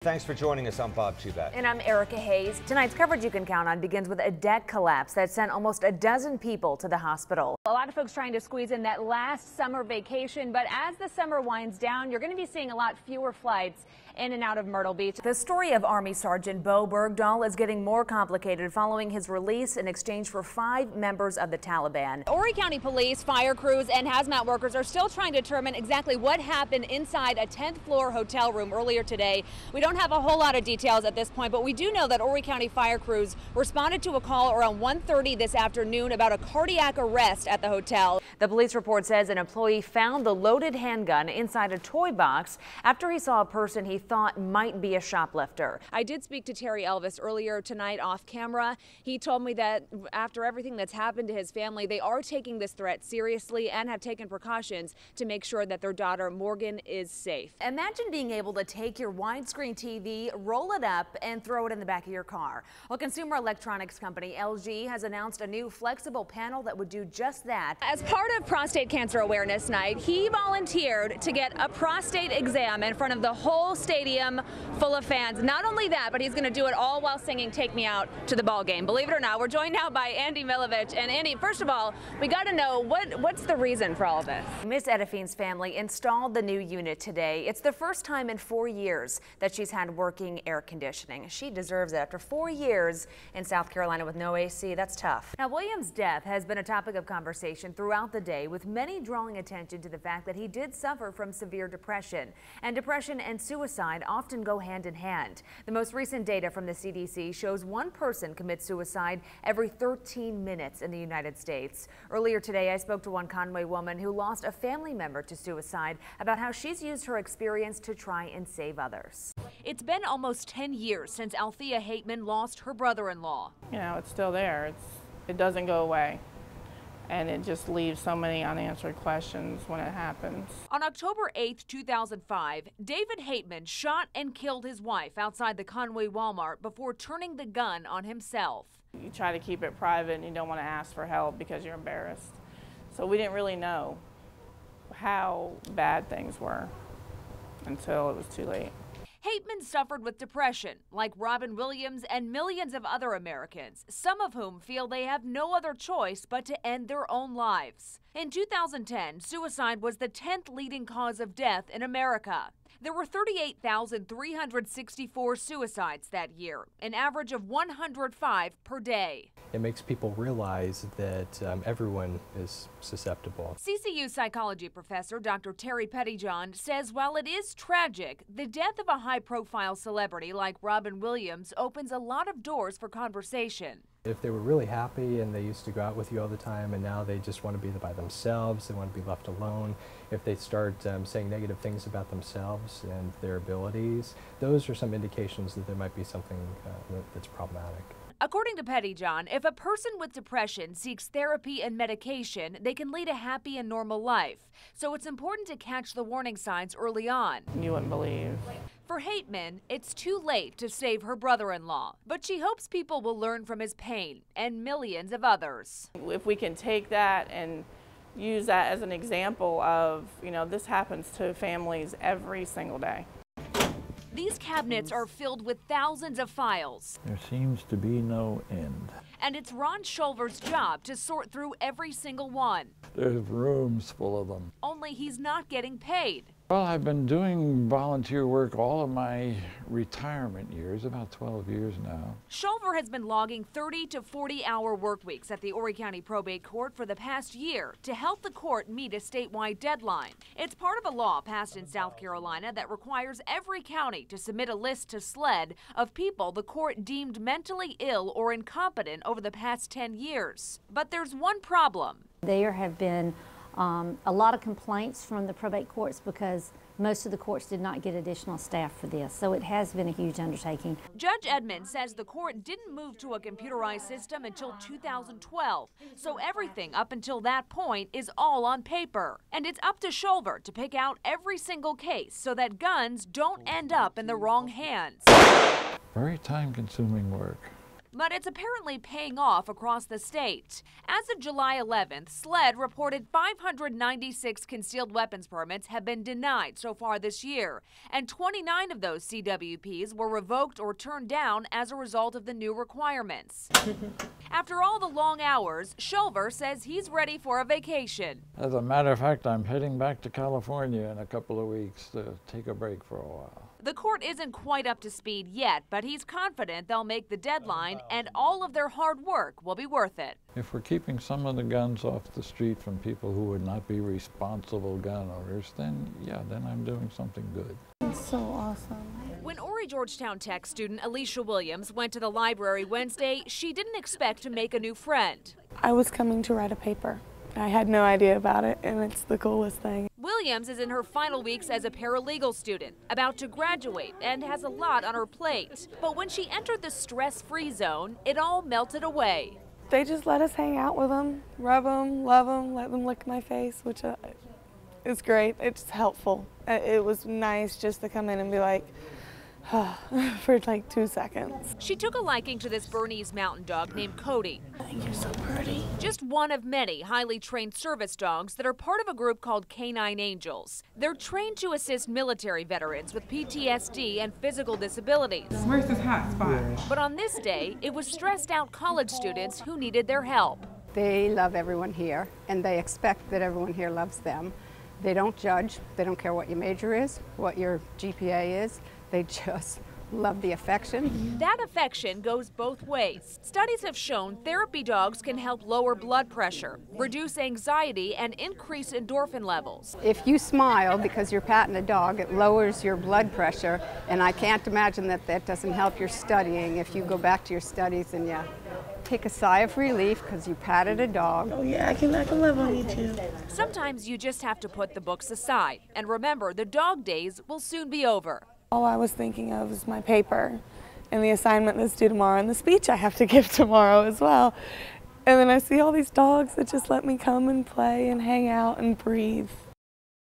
Thanks for joining us. I'm Bob Chubat. And I'm Erika Hayes. Tonight's coverage you can count on begins with a deck collapse that sent almost a dozen people to the hospital. A lot of folks trying to squeeze in that last summer vacation, but as the summer winds down, you're going to be seeing a lot fewer flights in and out of Myrtle Beach. The story of Army Sergeant Bo Bergdahl is getting more complicated following his release in exchange for 5 members of the Taliban. Horry County Police, fire crews, and hazmat workers are still trying to determine exactly what happened inside a 10th floor hotel room earlier today. We don't have a whole lot of details at this point, but we do know that Horry County fire crews responded to a call around 1:30 this afternoon about a cardiac arrest at the hotel. The police report says an employee found the loaded handgun inside a toy box after he saw a person he thought might be a shoplifter. I did speak to Terry Elvis earlier tonight off camera. He told me that after everything that's happened to his family, they are taking this threat seriously and have taken precautions to make sure that their daughter Morgan is safe. Imagine being able to take your widescreen TV, roll it up, and throw it in the back of your car. Well, consumer electronics company LG has announced a new flexible panel that would do just that. As part of Prostate Cancer Awareness Night, he volunteered to get a prostate exam in front of the whole stadium full of fans. Not only that, but he's going to do it all while singing "Take Me Out to the Ball Game." Believe it or not, we're joined now by Andy Milovich. And Andy, first of all, we got to know what's the reason for all of this? Miss Edifine's family installed the new unit today. It's the first time in 4 years that she's had working air conditioning. She deserves it. After 4 years in South Carolina with no AC, that's tough. Now, William's death has been a topic of conversation throughout the day, with many drawing attention to the fact that he did suffer from severe depression. And depression and suicide often go hand in hand. The most recent data from the CDC shows one person commits suicide every 13 minutes in the United States. Earlier today, I spoke to one Conway woman who lost a family member to suicide about how she's used her experience to try and save others. It's been almost 10 years since Althea Hateman lost her brother-in-law. You know, it's still there. It doesn't go away. And it just leaves so many unanswered questions when it happens. On October 8, 2005, David Hateman shot and killed his wife outside the Conway Walmart before turning the gun on himself. You try to keep it private and you don't want to ask for help because you're embarrassed. So we didn't really know how bad things were until it was too late. Hateman suffered with depression, like Robin Williams and millions of other Americans, some of whom feel they have no other choice but to end their own lives. In 2010, suicide was the 10th leading cause of death in America. There were 38,364 suicides that year, an average of 105 per day. It makes people realize that everyone is susceptible. CCU psychology professor Dr. Terry Pettyjohn says while it is tragic, the death of a high-profile celebrity like Robin Williams opens a lot of doors for conversation. If they were really happy and they used to go out with you all the time and now they just want to be by themselves, they want to be left alone, if they start saying negative things about themselves and their abilities, those are some indications that there might be something that's problematic. According to Pettyjohn, if a person with depression seeks therapy and medication, they can lead a happy and normal life. So it's important to catch the warning signs early on. You wouldn't believe. For Hateman, it's too late to save her brother-in-law, but she hopes people will learn from his pain and millions of others. If we can take that and use that as an example of, you know, this happens to families every single day. These cabinets are filled with thousands of files. There seems to be no end. And it's Ron Shulver's job to sort through every single one. There's rooms full of them. Only he's not getting paid. Well, I've been doing volunteer work all of my retirement years, about 12 years now. Shulver has been logging 30 to 40-hour work weeks at the Horry County Probate Court for the past year to help the court meet a statewide deadline. It's part of a law passed in South Carolina that requires every county to submit a list to SLED of people the court deemed mentally ill or incompetent over the past 10 years. But there's one problem. There have been a lot of complaints from the probate courts because most of the courts did not get additional staff for this, so it has been a huge undertaking. Judge Edmonds says the court didn't move to a computerized system until 2012, so everything up until that point is all on paper. And it's up to Shulver to pick out every single case so that guns don't end up in the wrong hands. Very time-consuming work. but it's apparently paying off across the state. As of July 11th, SLED reported 596 concealed weapons permits have been denied so far this year, and 29 of those CWPs were revoked or turned down as a result of the new requirements. After all the long hours, Shulver says he's ready for a vacation. As a matter of fact, I'm heading back to California in a couple of weeks to take a break for a while. The court isn't quite up to speed yet, but he's confident they'll make the deadline and all of their hard work will be worth it. If we're keeping some of the guns off the street from people who would not be responsible gun owners, then yeah, then I'm doing something good. It's so awesome. When Horry Georgetown Tech student Alicia Williams went to the library Wednesday, she didn't expect to make a new friend. I was coming to write a paper. I had no idea about it, and it's the coolest thing. Williams is in her final weeks as a paralegal student, about to graduate, and has a lot on her plate. But when she entered the stress-free zone, it all melted away. They just let us hang out with them, rub them, love them, let them lick my face, which is great. It's helpful. It was nice just to come in and be like, for like 2 seconds. She took a liking to this Bernese mountain dog named Cody. I think you're so pretty. Just one of many highly trained service dogs that are part of a group called Canine Angels. They're trained to assist military veterans with PTSD and physical disabilities. Where's this hot spot? But on this day, it was stressed out college students who needed their help. They love everyone here, and they expect that everyone here loves them. They don't judge. They don't care what your major is, what your GPA is. They just love the affection. That affection goes both ways. Studies have shown therapy dogs can help lower blood pressure, reduce anxiety, and increase endorphin levels. If you smile because you're patting a dog, it lowers your blood pressure, and I can't imagine that that doesn't help your studying if you go back to your studies and you take a sigh of relief because you patted a dog. Oh yeah, I can love on you too. Sometimes you just have to put the books aside and remember the dog days will soon be over. All I was thinking of is my paper and the assignment that's due tomorrow and the speech I have to give tomorrow as well. And then I see all these dogs that just let me come and play and hang out and breathe.